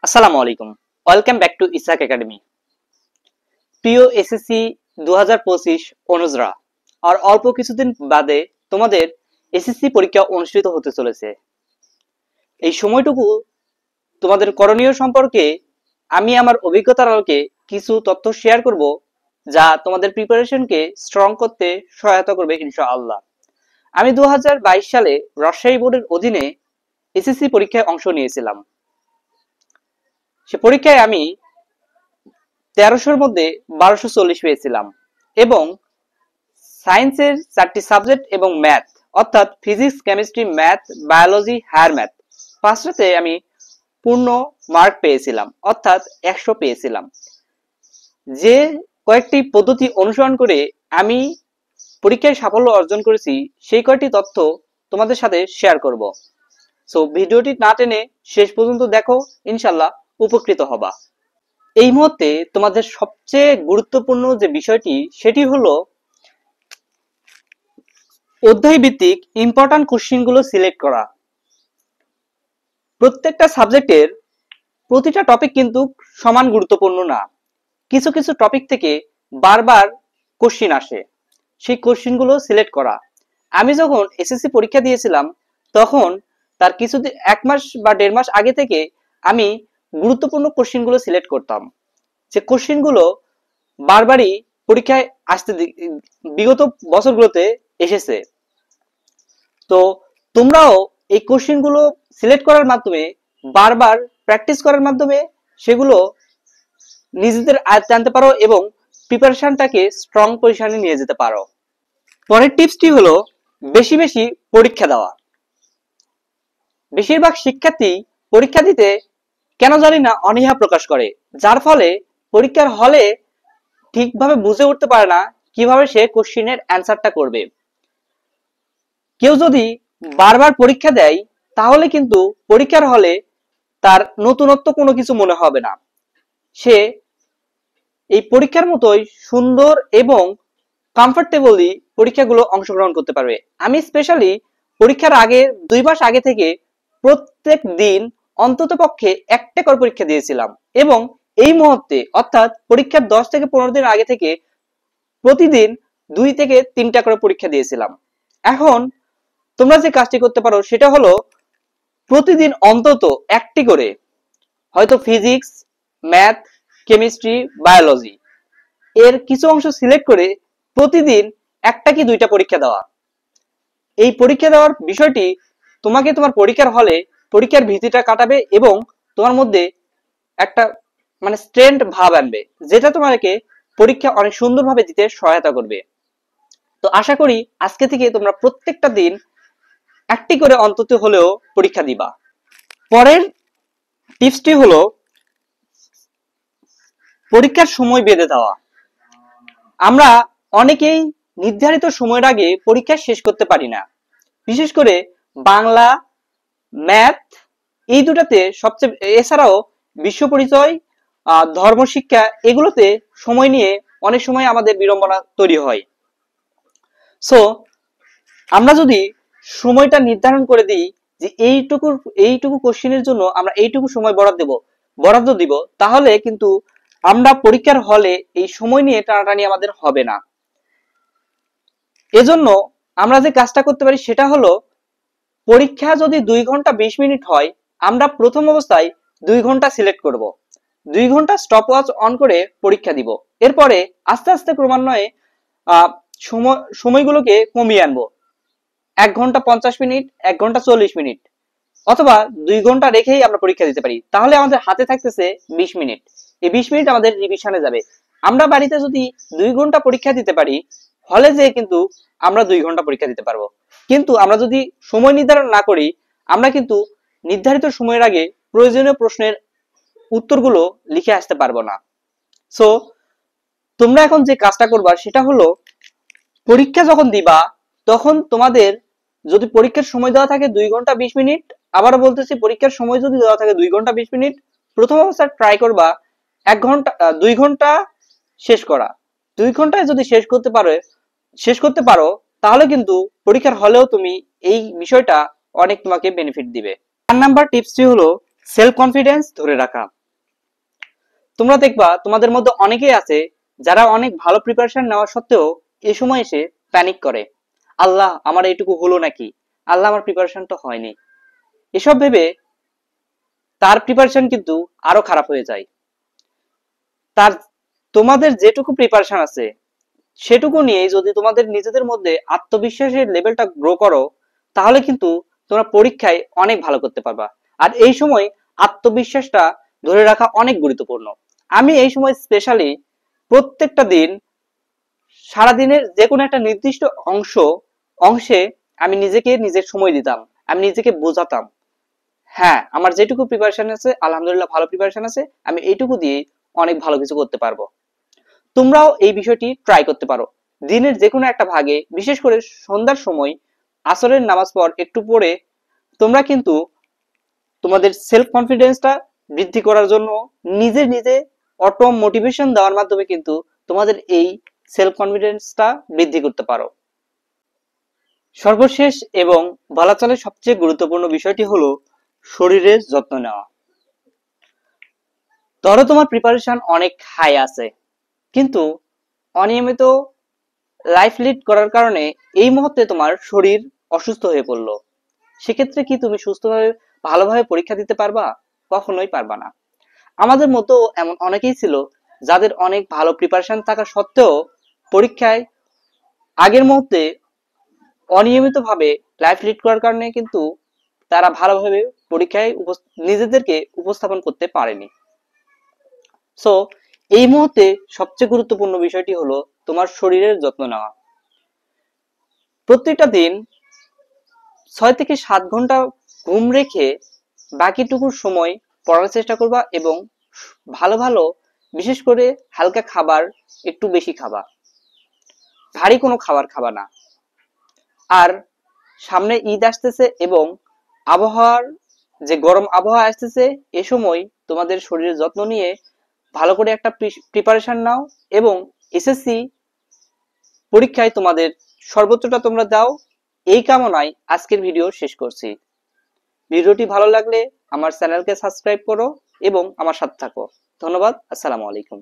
আসসালামু আলাইকুম। Welcome back to Isak academy. প্রিয় এসএসসি 2025 অনুজরা, আর অল্প কিছুদিন বাদে তোমাদের এসএসসি পরীক্ষা অনুষ্ঠিত হতে চলেছে। এই সময়টুকু তোমাদের করণীয় সম্পর্কে আমি আমার অভিজ্ঞতার আলোকে কিছু তথ্য শেয়ার করব, যা তোমাদের প্রিপারেশনকে স্ট্রং করতে সহায়তা করবে ইনশাআল্লাহ। আমি 2022 সালে রাজশাহী বোর্ডের অধীনে এসএসসি পরীক্ষায় অংশ নিয়েছিলাম। সে পরীক্ষায় আমি 1300-র মধ্যে 1240 পেয়েছিলাম এবং সায়েন্সের 4টি সাবজেক্ট এবং ম্যাথ অর্থাৎ physics, chemistry, math, biology, higher math পাঁচটাতে আমি পূর্ণ মার্ক পেয়েছিলাম অর্থাৎ 100 পেয়েছিলাম। যে কয়েকটি পদ্ধতি অনুসরণ করে আমি পরীক্ষায় সাফল্য অর্জন করেছি সেই কয়েকটি তথ্য তোমাদের সাথে শেয়ার করব। সো ভিডিওটি না টেনে শেষ পর্যন্ত দেখো, ইনশাল্লাহ উপকৃত হবা। এই মুহূর্তে তোমাদের সবচেয়ে গুরুত্বপূর্ণ যে বিষয়টি সেটি হলো অধ্যায় ভিত্তিক ইম্পর্টেন্ট কোশ্চেনগুলো সিলেক্ট করা। প্রত্যেকটা সাবজেক্টের প্রতিটা টপিক কিন্তু সমান গুরুত্বপূর্ণ না। কিছু কিছু টপিক থেকে বারবার কোশ্চেন আসে, সেই কোশ্চেনগুলো সিলেক্ট করা। আমি যখন এসএসসি পরীক্ষা দিয়েছিলাম তখন তার কিছুদিন 1 মাস বা 1.5 মাস আগে থেকে আমি গুরুত্বপূর্ণ কোশ্চেনগুলো সিলেক্ট করতাম, যে কোশ্চেনগুলো বারবারই পরীক্ষায় আসতে বিগত বছরগুলোতে এসেছে। তো তোমরাও এই কোশ্চেনগুলো সিলেক্ট করার মাধ্যমে বারবার প্র্যাকটিস করার মাধ্যমে সেগুলো নিজেদের আয়ত্তে আনতে পারো এবং প্রিপারেশনটাকে স্ট্রং পজিশনে নিয়ে যেতে পারো। পরের টিপসটি হলো বেশি বেশি পরীক্ষা দেওয়া। বেশিরভাগ শিক্ষার্থী পরীক্ষা দিতে কেন জানি না অনীহা প্রকাশ করে, যার ফলে পরীক্ষার হলে ঠিকভাবে বুঝে উঠতে পারে না কিভাবে সে কোশ্চেনের অ্যান্সারটা করবে। কেউ যদি বারবার পরীক্ষা দেয় তাহলে কিন্তু পরীক্ষার হলে তার নতুনত্ব কোনো কিছু মনে হবে না। সে এই পরীক্ষার মতোই সুন্দর এবং কমফোর্টেবলি পরীক্ষাগুলো অংশগ্রহণ করতে পারবে। আমি স্পেশালি পরীক্ষার আগে 2 মাস আগে থেকে প্রত্যেক দিন অন্তত পক্ষে একটা করে পরীক্ষা দিয়েছিলাম এবং এই মুহূর্তে অর্থাৎ পরীক্ষার 10 থেকে 15 দিন আগে থেকে প্রতিদিন 2 থেকে 3টা করে পরীক্ষা দিয়েছিলাম। এখন তোমরা যে কাজটি করতে পারো সেটা হলো প্রতিদিন অন্তত একটি করে, হয়তো ফিজিক্স, ম্যাথ, কেমিস্ট্রি, বায়োলজি এর কিছু অংশ সিলেক্ট করে প্রতিদিন একটা কি 2টা পরীক্ষা দেওয়া। এই পরীক্ষা দেওয়ার বিষয়টি তোমাকে তোমার পরীক্ষার হলে পরীক্ষার ভীতিটা কাটাবে এবং তোমার মধ্যে একটা স্ট্রেন্থ ভাব আনবে, যেটা তোমাকে পরীক্ষা অনেক সুন্দরভাবে দিতে সহায়তা করবে। তো আশা করি আজকে থেকে তোমরা প্রত্যেকটা দিন একটি করে অন্তত হলেও পরীক্ষা দিবা। পরের টিপসটি হলো পরীক্ষার সময় বেঁধে দেওয়া। আমরা অনেকেই নির্ধারিত সময়ের আগে পরীক্ষা শেষ করতে পারি না। বিশেষ করে বাংলা, ম্যাথ এই দুটাতে সবচেয়ে, এছাড়াও বিশ্ব পরিচয়, ধর্ম শিক্ষা এগুলোতে সময় নিয়ে অনেক সময় আমাদের বিড়ম্বনা তৈরি হয়। সো আমরা যদি সময়টা নির্ধারণ করে দিই যে এইটুকু কোশ্চেনের জন্য আমরা এইটুকু সময় বরাদ্দ দিব, তাহলে কিন্তু আমরা পরীক্ষার হলে এই সময় নিয়ে টানাটানি আমাদের হবে না। এজন্য আমরা যে কাজটা করতে পারি সেটা হলো পরীক্ষা যদি 2 ঘন্টা 20 মিনিট হয়, আমরা প্রথম অবস্থায় 2 ঘন্টা সিলেক্ট করব, 2 ঘন্টা স্টপ ওয়াচ অন করে পরীক্ষা দিব। এরপরে আস্তে আস্তে ক্রমান্বয়ে সময়গুলোকে কমিয়ে আনবো। 1 ঘন্টা 50 মিনিট, 1 ঘন্টা 40 মিনিট অথবা 2 ঘন্টা রেখেই আমরা পরীক্ষা দিতে পারি। তাহলে আমাদের হাতে থাকতেছে 20 মিনিট। এই 20 মিনিট আমাদের রিভিশনে যাবে। আমরা বাড়িতে যদি 2 ঘন্টা পরীক্ষা দিতে পারি, হলে যে কিন্তু আমরা 2 ঘন্টা পরীক্ষা দিতে পারবো। কিন্তু আমরা যদি সময় নির্ধারণ না করি, আমরা কিন্তু নির্ধারিত সময়ের আগে প্রয়োজনীয় প্রশ্নের উত্তরগুলো লিখে আসতে পারবো না। সো তোমরা এখন যে কাজটা করবা সেটা হলো পরীক্ষা যখন দিবা তখন তোমাদের যদি পরীক্ষার সময় দেওয়া থাকে 2 ঘন্টা 20 মিনিট, আবারও বলতেছি পরীক্ষার সময় যদি দেওয়া থাকে 2 ঘন্টা 20 মিনিট, প্রথম অবস্থায় ট্রাই করবা 2 ঘন্টা শেষ করা। 2 ঘন্টায় যদি শেষ করতে পারো তাহলে কিন্তু পরীক্ষার হলেও তুমি এই বিষয়টা অনেক তোমাকে বেনিফিট দিবে। 4 নাম্বার টিপসটি হলো সেলফ কনফিডেন্স ধরে রাখা। তোমরা দেখবা তোমাদের মধ্যে অনেকেই আছে যারা অনেক ভালো প্রিপারেশন নেওয়া সত্ত্বেও এই সময় এসে প্যানিক করে, আল্লাহ আমার এইটুকু হলো নাকি, আল্লাহ আমার প্রিপারেশনটা হয়নি, এসব ভেবে তার প্রিপারেশন কিন্তু আরো খারাপ হয়ে যায়। তার তোমাদের যেটুকু প্রিপারেশন আছে সেটুকু নিয়ে যদি তোমাদের নিজেদের মধ্যে আত্মবিশ্বাসের লেভেলটা গ্রো করো, তাহলে কিন্তু তোমরা পরীক্ষায় অনেক ভালো করতে পারবা। আর এই সময় আত্মবিশ্বাসটা ধরে রাখা অনেক গুরুত্বপূর্ণ। আমি এই সময় স্পেশালি প্রত্যেকটা দিন, সারাদিনের যে কোনো একটা নির্দিষ্ট অংশে আমি নিজেকে নিজের সময় দিতাম, আমি নিজেকে বোঝাতাম, হ্যাঁ আমার যেটুকু প্রিপারেশন আছে আলহামদুলিল্লাহ ভালো প্রিপারেশন আছে, আমি এইটুকু দিয়ে অনেক ভালো কিছু করতে পারবো। তোমরাও এই বিষয়টি ট্রাই করতে পারো। দিনের যে কোনো একটা ভাগে, বিশেষ করে সন্ধ্যার সময় আসরের নামাজ পর একটু পড়ে তোমরা কিন্তু তোমাদের সেলফ কনফিডেন্সটা বৃদ্ধি করার জন্য নিজে অটো মোটিভেশন দেওয়ার মাধ্যমে কিন্তু তোমাদের এই সেলফ কনফিডেন্সটা বৃদ্ধি করতে পারো। সর্বশেষ এবং বলা চলে সবচেয়ে গুরুত্বপূর্ণ বিষয়টি হলো শরীরের যত্ন নেওয়া। ধরো তোমার প্রিপারেশন অনেক হাই আছে, কিন্তু অনিয়মিত লাইফ লিড করার কারণে এই মুহূর্তে তোমার শরীর অসুস্থ হয়ে পড়লো, সেক্ষেত্রে কি তুমি সুস্থভাবে ভালোভাবে পরীক্ষা দিতে পারবা? কখনোই পারবা না। আমাদের মতো এমন অনেকেই ছিল যাদের অনেক ভালো প্রিপারেশন থাকা সত্ত্বেও পরীক্ষায় আগের মুহূর্তে অনিয়মিত ভাবে লাইফ লিড করার কারণে কিন্তু তারা ভালোভাবে পরীক্ষায় নিজেদেরকে উপস্থাপন করতে পারেনি। সো এই মুহূর্তে সবচেয়ে গুরুত্বপূর্ণ বিষয়টি হলো তোমার শরীরের যত্ন নেওয়া। প্রত্যেকটা দিন 6 থেকে 7 ঘন্টা ঘুম রেখে বাকিটুকু সময় পড়ার চেষ্টা করবা এবং ভালো ভালো বিশেষ করে হালকা খাবার একটু বেশি খাবা, ভারী কোনো খাবার খাবা না। আর সামনে ঈদ আসতেছে এবং আবহাওয়ার যে গরম আবহাওয়া আসতেছে, এ সময় তোমাদের শরীরের যত্ন নিয়ে ভালো করে একটা প্রিপারেশন নাও এবং এসএসসি পরীক্ষায় তোমাদের সর্বোচ্চটা তোমরা দাও, এই কামনায় আজকের ভিডিও শেষ করছি। ভিডিওটি ভালো লাগলে আমার চ্যানেলকে সাবস্ক্রাইব করো এবং আমার সাথে থাকো। ধন্যবাদ। আসসালামু আলাইকুম।